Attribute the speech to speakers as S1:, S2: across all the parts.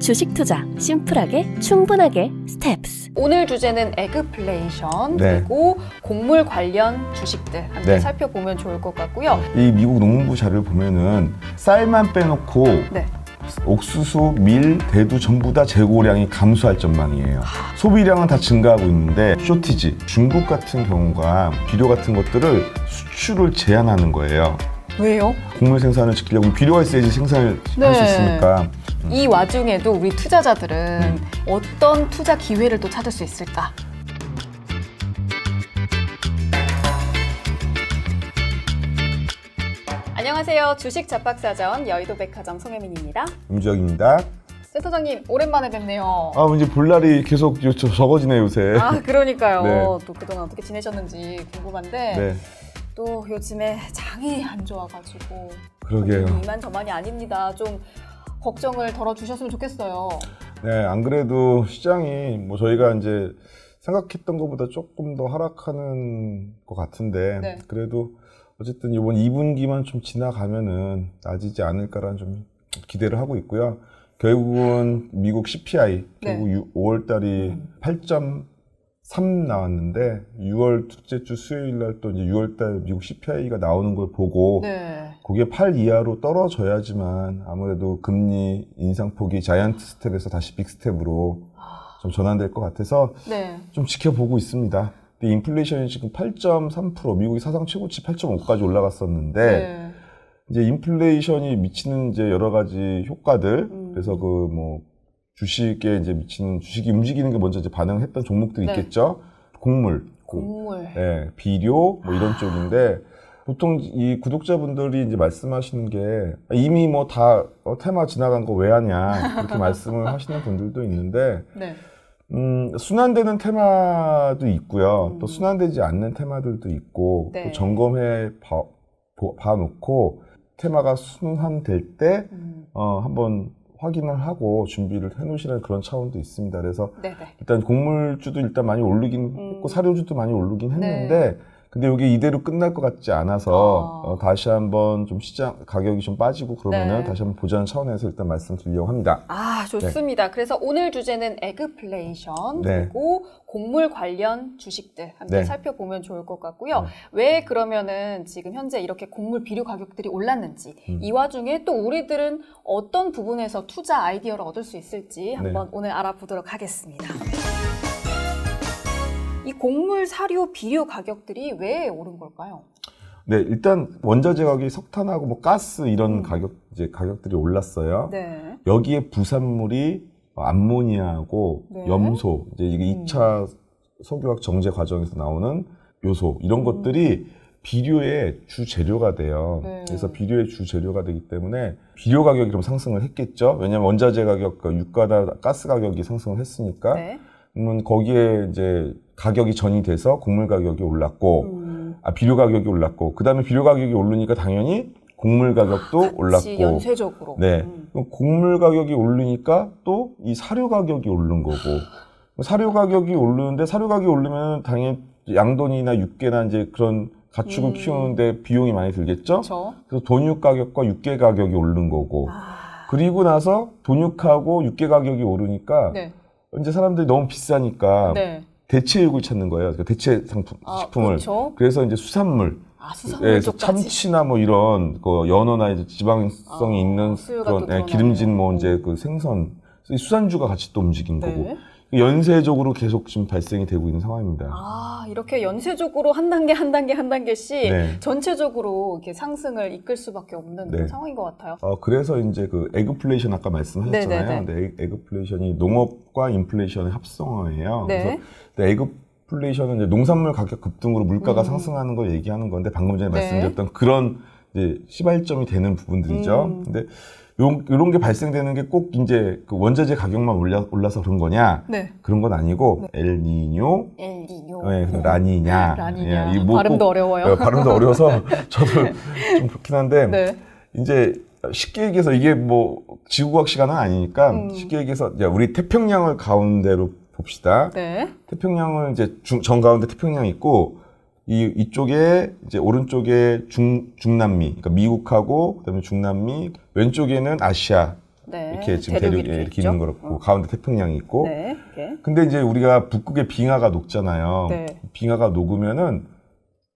S1: 주식 투자 심플하게 충분하게 스텝스.
S2: 오늘 주제는 에그플레이션
S3: 네.
S2: 그리고 곡물 관련 주식들 함께
S3: 네.
S2: 살펴보면 좋을 것 같고요.
S3: 이 미국 농무부 자료를 보면은 쌀만 빼놓고
S2: 네.
S3: 옥수수, 밀, 대두 전부 다 재고량이 감소할 전망이에요. 소비량은 다 증가하고 있는데 쇼티지, 중국 같은 경우가 비료 같은 것들을 수출을 제한하는 거예요.
S2: 왜요?
S3: 곡물 생산을 지키려면 비료가 있어야지 생산을 할 수 있으니까.
S2: 이 와중에도 우리 투자자들은 어떤 투자 기회를 또 찾을 수 있을까? 안녕하세요. 주식 잡박사전 여의도백화점 송혜민입니다.
S3: 임지혁입니다.
S2: 센터장님 오랜만에 뵙네요.
S3: 이제 볼 날이 계속 적어지네요, 요새.
S2: 그러니까요.
S3: 네.
S2: 또 그동안 어떻게 지내셨는지 궁금한데
S3: 네.
S2: 또 요즘에 장이 안 좋아가지고
S3: 그러게요.
S2: 이만저만이 아닙니다. 좀 걱정을 덜어주셨으면 좋겠어요.
S3: 네, 안 그래도 시장이 저희가 이제 생각했던 것보다 조금 더 하락하는 것 같은데
S2: 네.
S3: 그래도 어쨌든 이번 2분기만 좀 지나가면은 나아지지 않을까라는 좀 기대를 하고 있고요. 결국은 미국 CPI 결국 5월 달이 8.3 나왔는데 6월 둘째 주 수요일 날 또 이제 6월 달 미국 CPI가 나오는 걸 보고 그게 8 이하로 떨어져야지만 아무래도 금리 인상폭이 자이언트 스텝에서 다시 빅 스텝으로 좀 전환될 것 같아서 좀 지켜보고 있습니다. 근데 인플레이션이 지금 8.3%, 미국이 사상 최고치 8.5까지 올라갔었는데 이제 인플레이션이 미치는 이제 여러 가지 효과들, 그래서 주식에 이제 미치는 주식이 움직이는 게 먼저 이제 반응했던 종목들이 있겠죠. 곡물, 비료 이런 쪽인데 보통 이 구독자분들이 이제 말씀하시는 게 이미 다 테마 지나간 거 왜 하냐 그렇게 말씀을 하시는 분들도 있는데. 순환되는 테마도 있고요. 또 순환되지 않는 테마들도 있고, 또 점검해 봐놓고, 테마가 순환될 때, 한번 확인을 하고 준비를 해 놓으시는 그런 차원도 있습니다. 그래서 일단 곡물주도 일단 많이 오르긴 했고, 사료주도 많이 오르긴 했는데, 근데 이게 이대로 끝날 것 같지 않아서 다시 한번 좀 시장 가격이 좀 빠지고 그러면은 다시 한번 보자는 차원에서 일단 말씀드리려고 합니다.
S2: 좋습니다. 그래서 오늘 주제는 에그플레이션 그리고 곡물 관련 주식들 함께 살펴보면 좋을 것 같고요. 왜 그러면은 지금 현재 이렇게 곡물 비료 가격들이 올랐는지 이 와중에 또 우리들은 어떤 부분에서 투자 아이디어를 얻을 수 있을지 한번 오늘 알아보도록 하겠습니다. 이 곡물, 사료, 비료 가격들이 왜 오른 걸까요?
S3: 네, 일단 원자재 가격이 석탄하고 가스 이런 가격들이 올랐어요. 여기에 부산물이 암모니아하고 염소, 이게 2차 석유화학 정제 과정에서 나오는 요소 이런 것들이 비료의 주 재료가 돼요. 그래서 비료의 주 재료가 되기 때문에 비료 가격이 좀 상승을 했겠죠. 왜냐하면 원자재 가격, 유가나 가스 가격이 상승을 했으니까. 그러면 거기에 이제 가격이 전이 돼서 곡물 가격이 올랐고, 비료 가격이 올랐고, 그 다음에 비료 가격이 오르니까 당연히 곡물 가격도 올랐고.
S2: 연쇄적으로.
S3: 곡물 가격이 오르니까 또 이 사료 가격이 오른 거고, 사료 가격이 오르는데 사료 가격이 오르면 당연히 양돈이나 육개나 이제 그런 가축을 키우는데 비용이 많이 들겠죠? 그래서 돈육 가격과 육개 가격이 오른 거고, 그리고 나서 돈육하고 육개 가격이 오르니까 이제 사람들이 너무 비싸니까 대체육을 찾는 거예요. 그러니까 대체 상품, 식품을. 그래서 이제 수산물.
S2: 수산물
S3: 참치나 이런 연어나 이제 지방성이 있는 그런 기름진 이제 그 생선, 수산주가 같이 또 움직인 거고. 연쇄적으로 계속 지금 발생이 되고 있는 상황입니다.
S2: 이렇게 연쇄적으로 한 단계씩 전체적으로 이렇게 상승을 이끌 수밖에 없는 그런 상황인 것 같아요.
S3: 그래서 이제 그 에그플레이션 아까 말씀하셨잖아요. 근데 에그플레이션이 농업과 인플레이션의 합성어예요. 그래서 에그플레이션은 이제 농산물 가격 급등으로 물가가 상승하는 걸 얘기하는 건데 방금 전에 말씀드렸던 그런 이제 시발점이 되는 부분들이죠. 근데 이런 게 발생되는 게 꼭 이제 그 원자재 가격만 올라서 그런 거냐? 그런 건 아니고 엘니뇨, 라니냐.
S2: 발음도 어려워요.
S3: 발음도 어려워서 저도 좀 그렇긴 한데 이제 쉽게 얘기해서 이게 지구과학 시간은 아니니까 쉽게 얘기해서 우리 태평양을 가운데로 봅시다. 태평양을 이제 정 가운데 태평양이 있고 이쪽에 이제 오른쪽에 중남미, 그러니까 미국하고 그다음에 중남미, 왼쪽에는 아시아,
S2: 네.
S3: 이렇게 지금
S2: 대륙이
S3: 이렇게 있는 거 그렇고 가운데 태평양이 있고.
S2: 네.
S3: 근데 이제 우리가 북극에 빙하가 녹잖아요.
S2: 네.
S3: 빙하가 녹으면은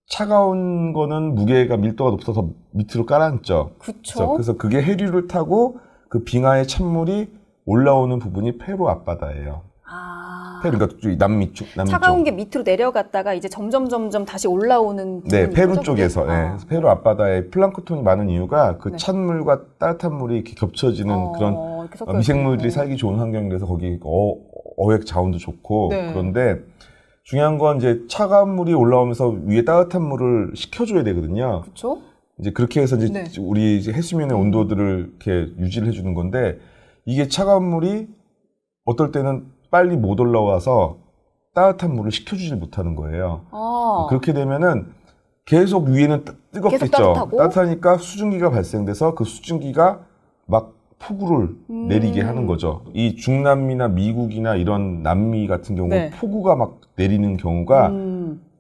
S3: 차가운 거는 무게가 밀도가 높아서 밑으로 깔아앉죠.
S2: 그렇죠.
S3: 그래서 그게 해류를 타고 그 빙하의 찬물이 올라오는 부분이 페루 앞바다예요. 페루, 그러니까 남미 쪽.
S2: 차가운 게 밑으로 내려갔다가 이제 점점 다시 올라오는.
S3: 네, 페루 쪽에서. 네, 페루 앞바다에 플랑크톤이 많은 이유가 그 찬물과 따뜻한 물이 이렇게 겹쳐지는 그런 미생물들이 살기 좋은 환경이라서 거기 어획 자원도 좋고. 네. 그런데 중요한 건 이제 차가운 물이 올라오면서 위에 따뜻한 물을 식혀줘야 되거든요.
S2: 그렇죠.
S3: 이제 그렇게 해서 이제 네. 우리 이제 해수면의 온도들을 이렇게 유지를 해주는 건데 이게 차가운 물이 어떨 때는 빨리 못 올라와서 따뜻한 물을 식혀주질 못하는 거예요. 그렇게 되면은 계속 위에는 뜨겁겠죠.
S2: 계속
S3: 따뜻하니까 수증기가 발생돼서 그 수증기가 막 폭우를 내리게 하는 거죠. 이 중남미나 미국이나 이런 남미 같은 경우는 네. 폭우가 막 내리는 경우가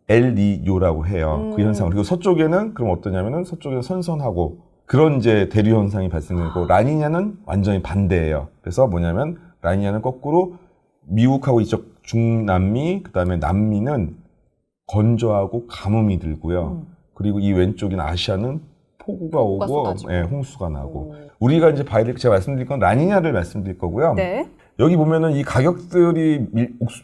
S3: 엘니뇨라고 해요. 그 현상을. 그리고 서쪽에는 그럼 어떠냐면은 서쪽에는 선선하고 그런 이제 대류 현상이 발생되고 라니냐는 완전히 반대예요. 그래서 뭐냐면 라니냐는 거꾸로 미국하고 이쪽 중남미 그다음에 남미는 건조하고 가뭄이 들고요. 그리고 이 왼쪽인 아시아는 폭우가 오고 예, 홍수가 나고. 우리가 이제 제가 말씀드릴 건 라니냐를 말씀드릴 거고요.
S2: 네.
S3: 여기 보면은 이 가격들이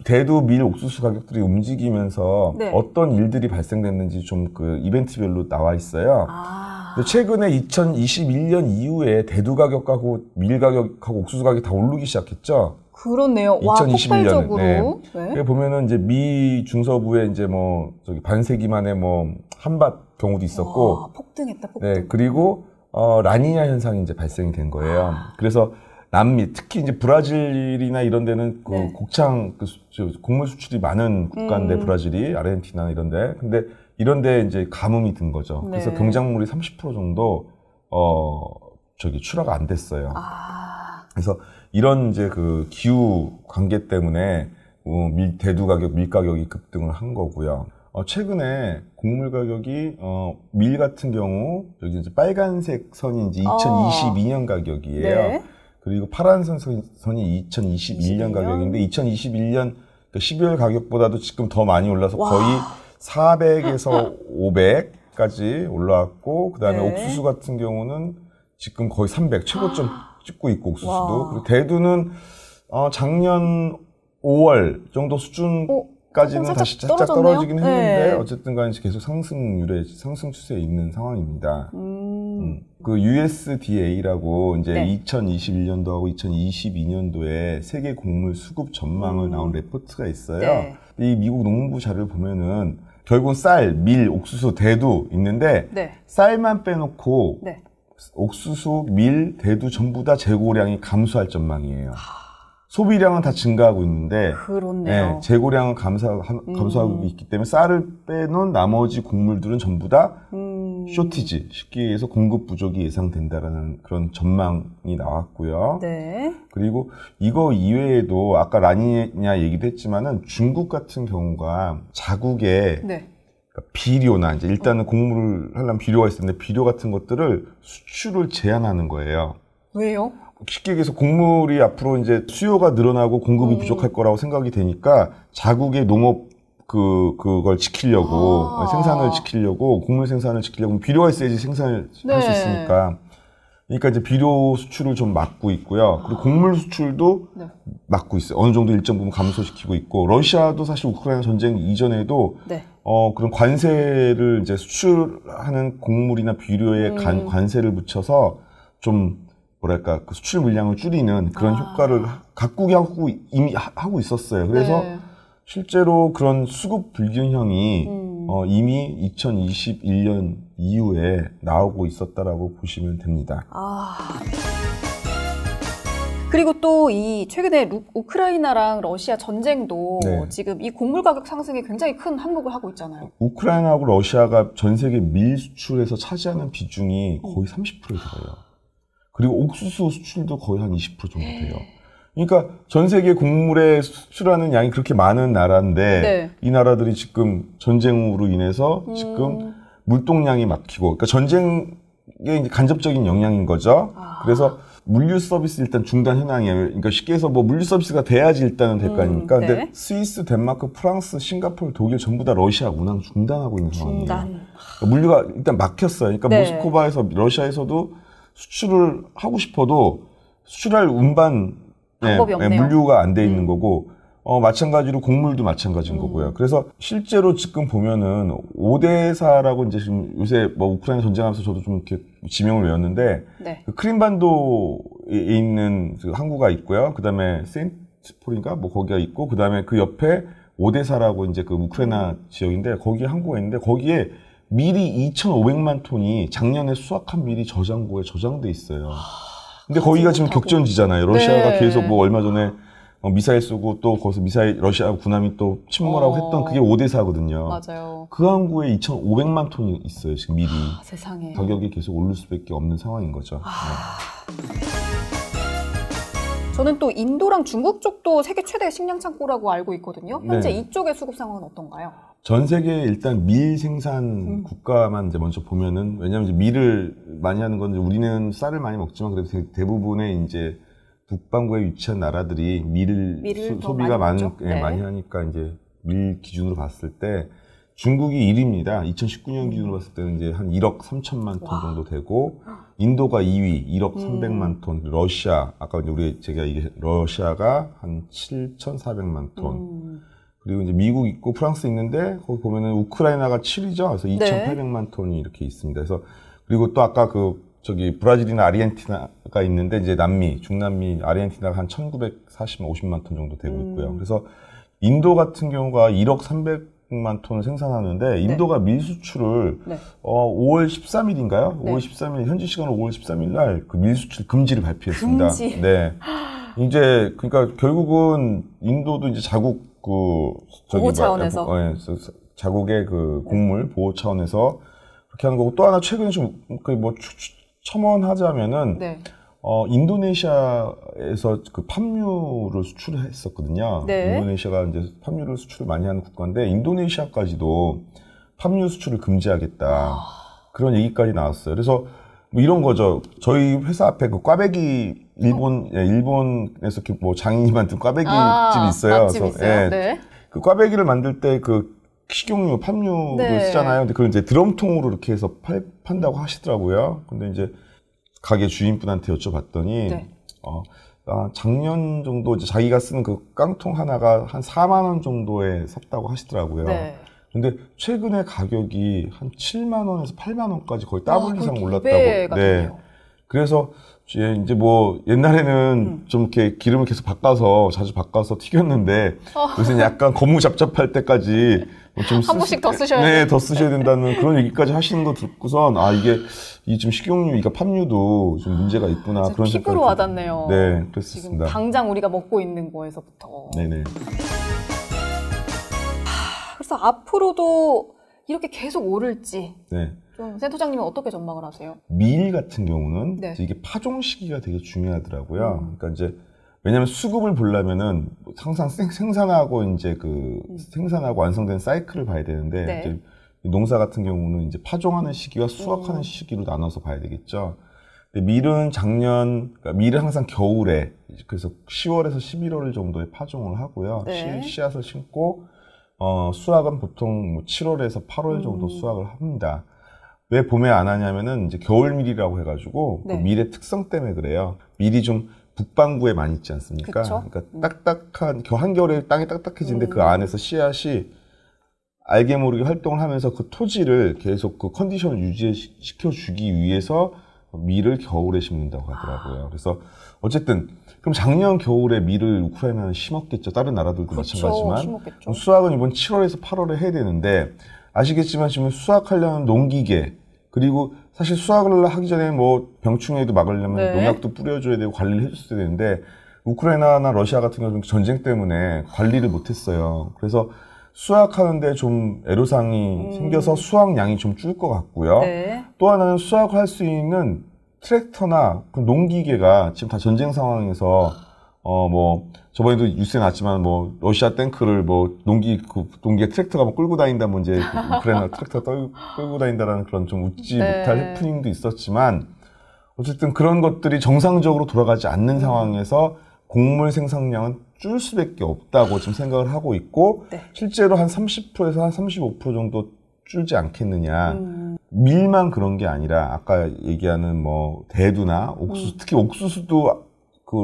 S3: 대두 밀 옥수수 가격들이 움직이면서 네. 어떤 일들이 발생됐는지 좀 그 이벤트별로 나와 있어요. 최근에 2021년 이후에 대두 가격하고 밀 가격하고 옥수수 가격이 다 오르기 시작했죠.
S2: 그렇네요. 2021년에.
S3: 네. 네. 보면은 이제 미 중서부에 이제 뭐 저기 반세기 만에 뭐 한밭 경우도 있었고.
S2: 와, 폭등했다, 폭등.
S3: 네. 그리고 라니냐 현상이 이제 발생이 된 거예요. 그래서 남미, 특히 이제 브라질이나 이런 데는 그 네. 곡창 곡물 수출이 많은 국가인데 브라질이 아르헨티나 이런데 근데 이런데 이제 가뭄이 든 거죠. 네. 그래서 경작물이 30% 정도 출하가 안 됐어요. 그래서 이런 이제 그 기후 관계 때문에 대두 가격, 밀 가격이 급등을 한 거고요. 최근에 곡물 가격이 밀 같은 경우 여기 이제 빨간색 선이 이제 2022년 가격이에요. 네. 그리고 파란색 선이 2021년 가격인데 2021년 12월 가격보다도 지금 더 많이 올라서 와. 거의 400에서 500까지 올라왔고 그다음에 네. 옥수수 같은 경우는 지금 거의 300 최고점 찍고 있고 옥수수도 와. 그리고 대두는 작년 5월 정도 수준까지는 다시 살짝 떨어지긴 했는데 네. 어쨌든 간에 계속 상승 추세에 있는 상황입니다. 그 USDA라고 이제 네. 2021년도하고 2022년도에 세계 곡물 수급 전망을 나온 레포트가 있어요. 네. 이 미국 농무부 자료를 보면은 결국은 쌀, 밀, 옥수수, 대두 있는데 네. 쌀만 빼놓고 네. 옥수수, 밀, 대두 전부 다 재고량이 감소할 전망이에요. 소비량은 다 증가하고 있는데 네, 재고량은 감소하고 있기 때문에 쌀을 빼놓은 나머지 곡물들은 전부 다 쇼티지, 쉽게 얘기해서 공급 부족이 예상된다라는 그런 전망이 나왔고요. 네. 그리고 이거 이외에도 아까 라니냐 얘기도 했지만은 중국 같은 경우가 자국에 네. 비료나 이제 일단은 곡물을 하려면 비료가 있을 텐데 비료 같은 것들을 수출을 제한하는 거예요.
S2: 왜요?
S3: 쉽게 얘기해서 곡물이 앞으로 이제 수요가 늘어나고 공급이 부족할 거라고 생각이 되니까 자국의 농업 그걸 지키려고 생산을 지키려고 곡물 생산을 지키려고 비료가 있어야지 생산을 네. 할 수 있으니까 그러니까 이제 비료 수출을 좀 막고 있고요. 그리고 곡물 수출도 네. 막고 있어요. 어느 정도 일정 부분 감소시키고 있고 러시아도 사실 우크라이나 전쟁 이전에도 네. 그런 관세를 이제 수출하는 곡물이나 비료에 관세를 붙여서 좀 뭐랄까 그 수출 물량을 줄이는 그런 효과를 각국이 이미 하고 있었어요. 그래서 네. 실제로 그런 수급 불균형이 이미 2021년 이후에 나오고 있었다라고 보시면 됩니다.
S2: 그리고 또 이 최근에 우크라이나랑 러시아 전쟁도 네. 지금 이 곡물 가격 상승에 굉장히 큰 한몫을 하고 있잖아요.
S3: 우크라이나하고 러시아가 전 세계 밀 수출에서 차지하는 비중이 거의 30%에 달해요. 그리고 옥수수 수출도 거의 한 20% 정도 돼요. 그러니까 전 세계 곡물에 수출하는 양이 그렇게 많은 나라인데 네. 이 나라들이 지금 전쟁으로 인해서 지금 물동량이 막히고 그러니까 전쟁의 이제 간접적인 영향인 거죠. 그래서 물류 서비스 일단 중단 현황이에요. 그러니까 쉽게 해서 뭐 물류 서비스가 돼야지 일단은 될 거 아닙니까?
S2: 네.
S3: 근데 스위스, 덴마크, 프랑스, 싱가포르, 독일 전부 다 러시아 운항 중단하고 있는 상황이에요. 그러니까 물류가 일단 막혔어요. 그러니까
S2: 네.
S3: 모스크바에서 러시아에서도 수출을 하고 싶어도 수출할 운반
S2: 방법이 없네요.
S3: 물류가 안 돼 있는 거고 마찬가지로 곡물도 마찬가지인 거고요. 그래서 실제로 지금 보면은 오데사라고 이제 지금 요새 뭐 우크라이나 전쟁하면서 저도 좀 이렇게 지명을 외웠는데
S2: 네.
S3: 그 크림반도에 있는 그 항구가 있고요. 그다음에 세인트폴인가 뭐 거기가 있고 그다음에 그 옆에 오데사라고 이제 그 우크라이나 지역인데 거기에 항구가 있는데 거기에 밀이 2,500만 톤이 작년에 수확한 밀이 저장고에 저장돼 있어요. 근데 거기가 지금 격전지잖아요. 러시아가
S2: 네.
S3: 계속 뭐 얼마 전에 미사일 쏘고 또 거기서 미사일 러시아 군함이 또 침몰하고 했던 그게 오데사거든요.
S2: 맞아요.
S3: 그 항구에 2,500만 톤이 있어요. 지금 밀이.
S2: 세상에.
S3: 가격이 계속 오를 수밖에 없는 상황인 거죠. 네.
S2: 저는 또 인도랑 중국 쪽도 세계 최대 식량 창고라고 알고 있거든요. 현재
S3: 네.
S2: 이쪽의 수급 상황은 어떤가요?
S3: 전 세계 일단 밀 생산 국가만 이제 먼저 보면은 왜냐하면 이제 밀을 많이 하는 건 우리는 쌀을 많이 먹지만 그래도 대부분의 이제 북반구에 위치한 나라들이 밀을 소비가 많이 하니까 이제 밀 기준으로 봤을 때 중국이 1위입니다. 2019년 기준으로 봤을 때는 이제 한 1억 3천만 톤 정도 되고 인도가 2위 1억 300만 톤, 러시아 아까 이제 제가 이게 러시아가 한 7,400만 톤. 그리고 이제 미국 있고 프랑스 있는데 거기 보면은 우크라이나가 7위죠. 그래서 2,800만 톤이 이렇게 있습니다. 그래서 그리고 또 아까 브라질이나 아르헨티나가 있는데 이제 중남미 아르헨티나가 한 1,940만 톤 정도 되고 있고요. 그래서 인도 같은 경우가 1억 300만 톤을 생산하는데 인도가 밀 수출을 5월 13일인가요? 5월 13일 현지 시간으로 5월 13일 날 그 밀 수출 금지를 발표했습니다.
S2: 금지.
S3: 네. 이제 그러니까 결국은 인도도 이제 자국
S2: 보호 차원에서
S3: 자국의 그 곡물 보호 차원에서 그렇게 하는 거고 또 하나 최근에 좀 첨언하자면은 인도네시아에서 그 팜유를 수출했었거든요.
S2: 네.
S3: 인도네시아가 이제 팜유를 수출을 많이 하는 국가인데 인도네시아까지도 팜유 수출을 금지하겠다 그런 얘기까지 나왔어요. 그래서 뭐 이런 거죠. 저희 회사 앞에 그 꽈배기 일본에서 뭐 장인이 만든 꽈배기 집이 있어요.
S2: 맛집 있어요. 네.
S3: 그 꽈배기를 만들 때 그 식용유, 팜유를 쓰잖아요. 근데 그걸 이제 드럼통으로 이렇게 해서 판다고 하시더라고요. 근데 이제 가게 주인분한테 여쭤봤더니 작년 정도 이제 자기가 쓰는 그 깡통 하나가 한 4만 원 정도에 샀다고 하시더라고요.
S2: 네.
S3: 근데 최근에 가격이 한 7만 원에서 8만 원까지 거의 더블 이상 올랐다고.
S2: 네.
S3: 그래서 이제 뭐 옛날에는 좀 이렇게 기름을 계속 자주 바꿔서 튀겼는데 요새는 약간 거무잡잡할 때까지 좀
S2: 한 번씩 더 쓰셔야
S3: 네, 더 쓰셔야 된다는 그런 얘기까지 하시는 거 듣고선 이 지금 식용유, 팜유도 좀 문제가 있구나 그런 생각이
S2: 피부로 와닿네요.
S3: 네, 그렇습니다.
S2: 지금 당장 우리가 먹고 있는 거에서부터.
S3: 네네.
S2: 그래서 앞으로도 이렇게 계속 오를지.
S3: 네.
S2: 좀 센터장님은 어떻게 전망을 하세요?
S3: 밀 같은 경우는 이게 파종 시기가 되게 중요하더라고요. 그러니까 이제 왜냐하면 수급을 보려면은 항상 생산하고 이제 생산하고 완성된 사이클을 봐야 되는데 이제 농사 같은 경우는 이제 파종하는 시기와 수확하는 시기로 나눠서 봐야 되겠죠. 근데 밀은 밀은 항상 겨울에 그래서 10월에서 11월 정도에 파종을 하고요. 씨앗을 심고 수확은 보통 뭐 7월에서 8월 정도 수확을 합니다. 왜 봄에 안 하냐면은 이제 겨울밀이라고 해가지고 그 밀의 특성 때문에 그래요. 밀이 좀 북반구에 많이 있지 않습니까?
S2: 그쵸?
S3: 그러니까 딱딱한 한겨울에 땅이 딱딱해지는데 그 안에서 씨앗이 알게 모르게 활동을 하면서 그 토지를 계속 그 컨디션을 유지시켜 주기 위해서 밀을 겨울에 심는다고 하더라고요. 그래서 어쨌든 그럼 작년 겨울에 밀을 우크라이나는 심었겠죠. 다른 나라들도 마찬가지지만
S2: 심었겠죠.
S3: 수확은 이번 7월에서 8월에 해야 되는데 아시겠지만 지금 수확하려는 농기계 그리고 사실 수확을 하기 전에 뭐 병충해도 막으려면 농약도 뿌려줘야 되고 관리를 해줬어야 되는데 우크라이나나 러시아 같은 경우는 전쟁 때문에 관리를 못했어요. 그래서 수확하는데 좀 애로사항이 생겨서 수확량이 좀 줄 것 같고요. 또 하나는 수확할 수 있는 트랙터나 그 농기계가 지금 다 전쟁 상황에서 뭐 저번에도 뉴스에 나왔지만 뭐 러시아 탱크를 뭐 농기계 트랙터가 뭐 끌고 다닌다 뭐 이제 우크라이나 트랙터 끌고 다닌다라는 그런 좀 웃지 못할 해프닝도 있었지만 어쨌든 그런 것들이 정상적으로 돌아가지 않는 상황에서 곡물 생산량은 줄 수밖에 없다고 지금 생각을 하고 있고 네. 실제로 한 30%에서 한 35% 정도 줄지 않겠느냐. 밀만 그런 게 아니라 아까 얘기하는 뭐 대두나 옥수수, 특히 옥수수도 그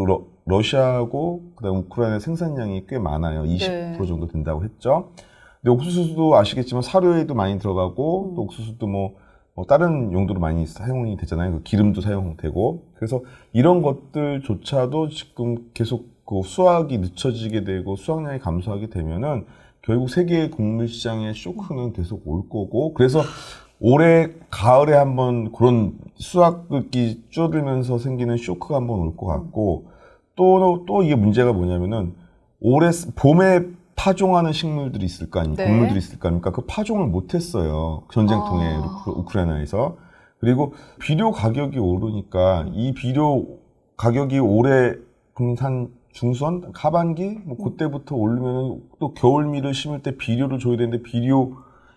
S3: 러시아하고 그다음 우크라이나 생산량이 꽤 많아요. 20% 네. 정도 된다고 했죠. 근데 옥수수도 아시겠지만 사료에도 많이 들어가고 또 옥수수도 뭐 다른 용도로 많이 사용이 되잖아요. 그 기름도 사용되고. 그래서 이런 것들조차도 지금 계속 그 수확이 늦춰지게 되고 수확량이 감소하게 되면은 결국 세계 곡물 시장의 쇼크는 계속 올 거고. 그래서 올해 가을에 한번 그런 수확이 줄어들면서 생기는 쇼크가 한번 올 것 같고 또 이게 문제가 뭐냐면은 올해 봄에 파종하는 식물들이 있을 거 아닙니까? 네. 곡물들이 있을 거 아닙니까? 그 파종을 못했어요. 전쟁통에 우크라이나에서. 그리고 비료 가격이 오르니까 이 비료 가격이 올해 한 중순, 하반기 뭐 그때부터 오르면은 또 겨울밀을 심을 때 비료를 줘야 되는데 비료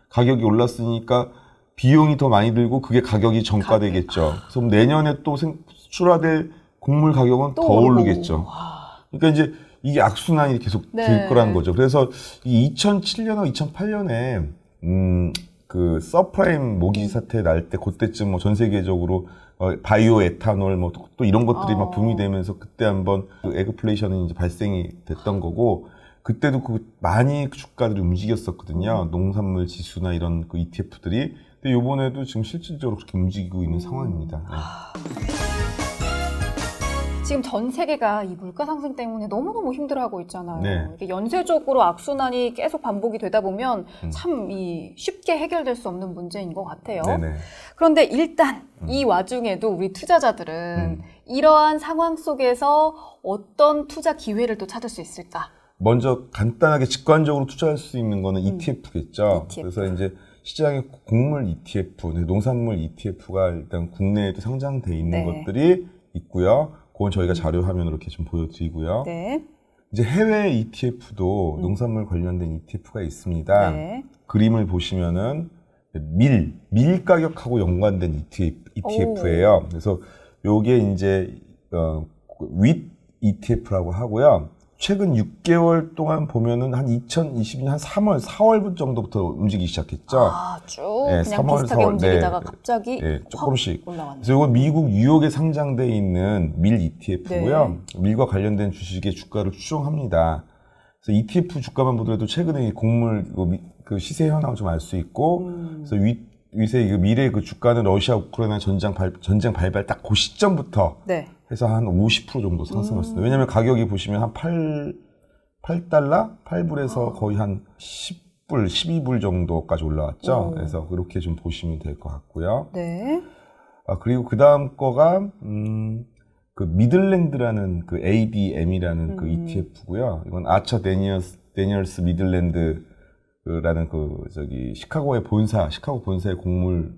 S3: 가격이 올랐으니까 비용이 더 많이 들고 그게 가격이 정가되겠죠. 그래서 내년에 또 수출화될 곡물 가격은 더 오르겠죠. 그러니까 이제 이게 악순환이 계속 네. 될 거란 거죠. 그래서 이 2007년하고 2008년에 그 서프라임 모기 사태 날 때 그때쯤 뭐 전 세계적으로 바이오 에탄올 뭐 또 이런 것들이 막 붐이 되면서 그때 한번 그 에그플레이션이 이제 발생이 됐던 거고 그때도 그 많이 주가들이 움직였었거든요. 농산물 지수나 이런 그 ETF들이. 근데 요번에도 지금 실질적으로 그렇게 움직이고 있는 상황입니다. 네.
S2: 지금 전 세계가 이 물가 상승 때문에 너무너무 힘들어하고 있잖아요. 네. 이게 연쇄적으로 악순환이 계속 반복이 되다 보면 참 쉽게 해결될 수 없는 문제인 것 같아요. 네네. 그런데 일단 이 와중에도 우리 투자자들은 이러한 상황 속에서 어떤 투자 기회를 또 찾을 수 있을까?
S3: 먼저 간단하게 직관적으로 투자할 수 있는 거는 ETF겠죠. ETF. 그래서 이제 시장에 곡물 ETF, 농산물 ETF가 일단 국내에도 상장돼 있는 네. 것들이 있고요. 그건 저희가 자료 화면으로 이렇게 좀 보여드리고요. 네. 이제 해외 ETF도 농산물 관련된 ETF가 있습니다. 네. 그림을 보시면은 밀 가격하고 연관된 ETF예요. 그래서 요게 이제 윗 ETF라고 하고요. 최근 6개월 동안 보면은 한 2022년 한 4월 정도부터 움직이기 시작했죠.
S2: 아, 쭉 네, 그냥 3월, 비슷하게 4월, 움직이다가 네, 갑자기
S3: 네, 조금씩
S2: 올라왔네요.
S3: 그래서 이건 미국 뉴욕에 상장돼 있는 밀 ETF고요. 네. 밀과 관련된 주식의 주가를 추종합니다. 그래서 ETF 주가만 보더라도 최근에 곡물 그 시세 현황을 좀 알 수 있고, 그래서 위세 그 밀의 그 주가는 러시아 우크라이나 전쟁 발발 딱 그 시점부터. 네. 해서 한 50% 정도 상승했습니다. 왜냐면 가격이 보시면 한 8불에서 거의 한 10불, 12불 정도까지 올라왔죠. 그래서 그렇게 좀 보시면 될 것 같고요. 네. 그리고 그 다음 거가, 그 미들랜드라는 그 ADM이라는 그 ETF고요. 이건 아처 데니얼스 미들랜드라는 시카고 본사의 곡물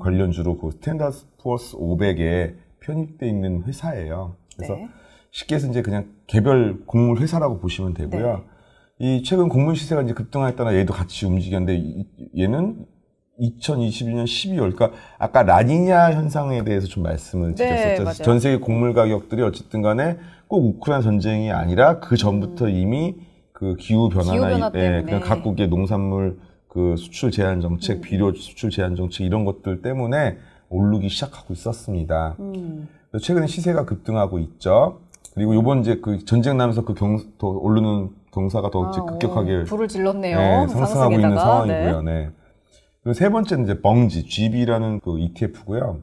S3: 관련주로 그 스탠다드 포어스 500에 편입돼 있는 회사예요. 그래서 네. 쉽게 해서 이제 그냥 개별 곡물 회사라고 보시면 되고요. 네. 이 최근 곡물 시세가 이제 급등했다나 얘도 같이 움직였는데 얘는 2021년 12월, 그러니까 아까 라니냐 현상에 대해서 좀 말씀을 드렸었죠. 네, 전 세계 곡물 가격들이 어쨌든 간에 꼭 우크라이나 전쟁이 아니라 그 전부터 이미 그 기후 변화 때문에 그냥 각국의 농산물 그 수출 제한 정책, 비료 수출 제한 정책 이런 것들 때문에 오르기 시작하고 있었습니다. 최근에 시세가 급등하고 있죠. 그리고 요번 이제 그 전쟁 나면서 더 오르는 경사가 더 급격하게
S2: 불을 질렀네요.
S3: 네, 상승하고 있는 상황이고요. 네. 그리고 세 번째는 이제 벙지, GB라는 그 ETF고요.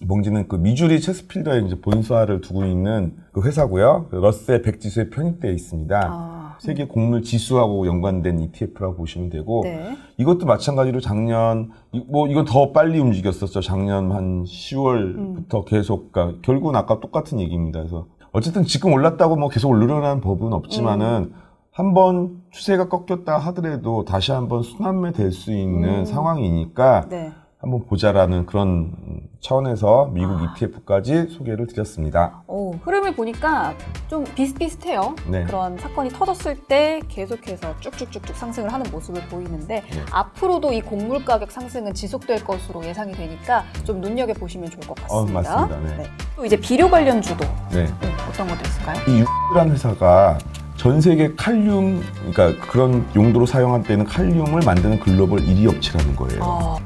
S3: 벙지는 그 미주리 체스필드에 이제 본사를 두고 있는 그 회사고요. 러셀 100 지수에 편입되어 있습니다. 세계 곡물 지수하고 연관된 ETF라고 보시면 되고, 네. 이것도 마찬가지로 작년, 이건 더 빨리 움직였었죠. 작년 한 10월부터 계속, 그러니까 결국은 아까 똑같은 얘기입니다. 그래서 어쨌든 지금 올랐다고 뭐 계속 오르려는 법은 없지만은, 한번 추세가 꺾였다 하더라도 다시 한번 순환매 될 수 있는 상황이니까, 네. 한번 보자라는 그런 차원에서 미국 ETF까지 소개를 드렸습니다.
S2: 흐름을 보니까 좀 비슷비슷해요.
S3: 네.
S2: 그런 사건이 터졌을 때 계속해서 쭉쭉쭉쭉 상승을 하는 모습을 보이는데
S3: 네.
S2: 앞으로도 이 곡물 가격 상승은 지속될 것으로 예상이 되니까 좀 눈여겨보시면 좋을 것 같습니다.
S3: 맞습니다. 네.
S2: 네. 또 이제 비료 관련주도
S3: 네.
S2: 어떤 것도 있을까요?
S3: 이 유라는 회사가 전 세계 칼륨, 그러니까 그런 용도로 사용할 때는 칼륨을 만드는 글로벌 1위 업체라는 거예요.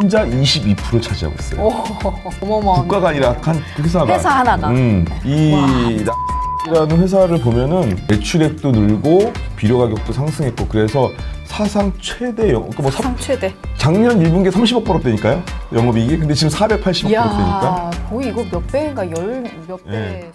S3: 혼자 22% 차지하고 있어요.
S2: 어머머.
S3: 국가가 아니라 한 회사가.
S2: 회사 하나가.
S3: 이 라는 회사를 보면은 매출액도 늘고 비료 가격도 상승했고 그래서 사상 최대
S2: 사상 최대.
S3: 작년 1분기에 30억 벌었다니까요. 영업이익이. 근데 지금 480억 벌었다니까.
S2: 거의 이거 몇 배인가 몇 배.
S3: 네.